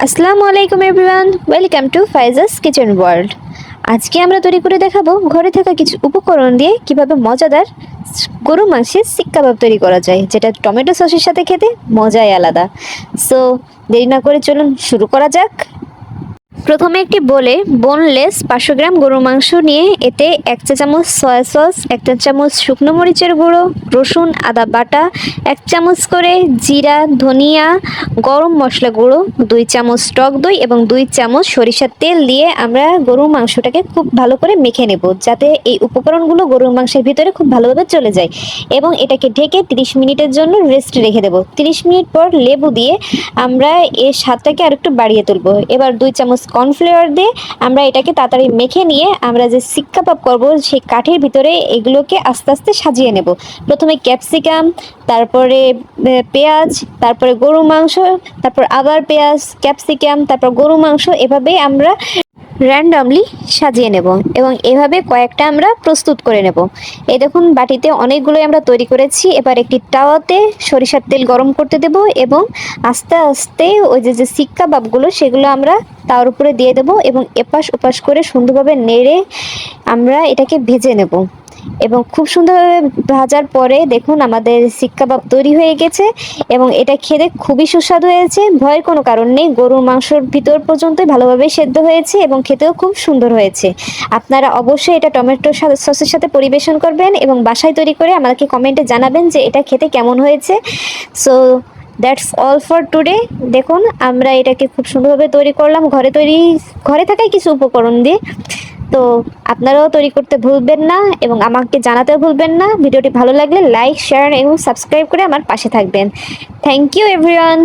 আসসালামু আলাইকুম everyone, welcome to Faiza's kitchen world. আজকে আমরা তৈরি করে দেখাবো ঘরে থাকা কিছু উপকরণ দিয়ে কিভাবে মজাদার গরু মাংসের শিক কাবাব তৈরি করা যায়, যেটা টমেটো সসের সাথে খেতে মজাই আলাদা। সো দেরি না করে চলুন শুরু করা যাক। প্রথমে একটি বোলে বোনলেস 500 গ্রাম গরুর মাংস নিয়ে এতে 1 চা চামচ সয়া সস, 1 চা চামচ শুকনো মরিচের গুঁড়ো, রসুন আদা বাটা, 1 চামচ করে জিরা ধনিয়া গরম মশলা গুঁড়ো, 2 চামচ টক দই এবং 2 চামচ সরিষার তেল দিয়ে আমরা গরুর মাংসটাকে খুব ভালো করে মেখে নেব, যাতে এই উপকরণগুলো গরুর মাংসের ভিতরে খুব ভালোভাবে চলে যায়। এবং এটাকে ঢেকে 30 মিনিটের জন্য রেস্ট রেখে দেব। 30 মিনিট পর লেবু দিয়ে আমরা এর স্বাদটাকে আরেকটু বাড়িয়ে তুলবো। এবার 2 চামচ কর্নফ্লাওয়ার দিয়ে আমরা এটাকে তাড়াতাড়ি মেখে নিয়ে আমরা যে শিক কাবাব করবো সেই কাঠের ভিতরে এগুলোকে আস্তে আস্তে সাজিয়ে নেব। প্রথমে ক্যাপসিকাম, তারপরে পেঁয়াজ, তারপরে গরু মাংস, তারপর আবার পেঁয়াজ ক্যাপসিকাম, তারপর গরু মাংস, এভাবেই আমরা র্যান্ডমলি সাজিয়ে নেব এবং এভাবে কয়েকটা আমরা প্রস্তুত করে নেব। এই দেখুন বাটিতে অনেকগুলোই আমরা তৈরি করেছি। এবার একটি তাওয়াতে সরিষার তেল গরম করতে দেব এবং আস্তে আস্তে ওই যে শিক কাবাবগুলো সেগুলো আমরা তার উপরে দিয়ে দেব এবং এপাশ ওপাশ করে সুন্দরভাবে নেড়ে আমরা এটাকে ভেজে নেব। এবং খুব সুন্দরভাবে ভাজার পরে দেখুন আমাদের শিক কাবাব তৈরি হয়ে গেছে এবং এটা খেতে খুবই সুস্বাদু হয়েছে। ভয়ের কোনো কারণ নেই, গরুর মাংসর ভিতর পর্যন্তই ভালোভাবে সেদ্ধ হয়েছে এবং খেতেও খুব সুন্দর হয়েছে। আপনারা অবশ্যই এটা টমেটো সসের সাথে পরিবেশন করবেন এবং বাসায় তৈরি করে আমাদেরকে কমেন্টে জানাবেন যে এটা খেতে কেমন হয়েছে। So that's all for today. দেখুন আমরা এটাকে খুব সুন্দরভাবে তৈরি করলাম ঘরে থাকায় কিছু উপকরণ দিয়ে। তো আপনারাও তৈরি করতে ভুলবেন না এবং আমাকে জানাতেও ভুলবেন না। ভিডিওটি ভালো লাগলে লাইক শেয়ার এবং সাবস্ক্রাইব করে আমার পাশে থাকবেন। Thank you everyone.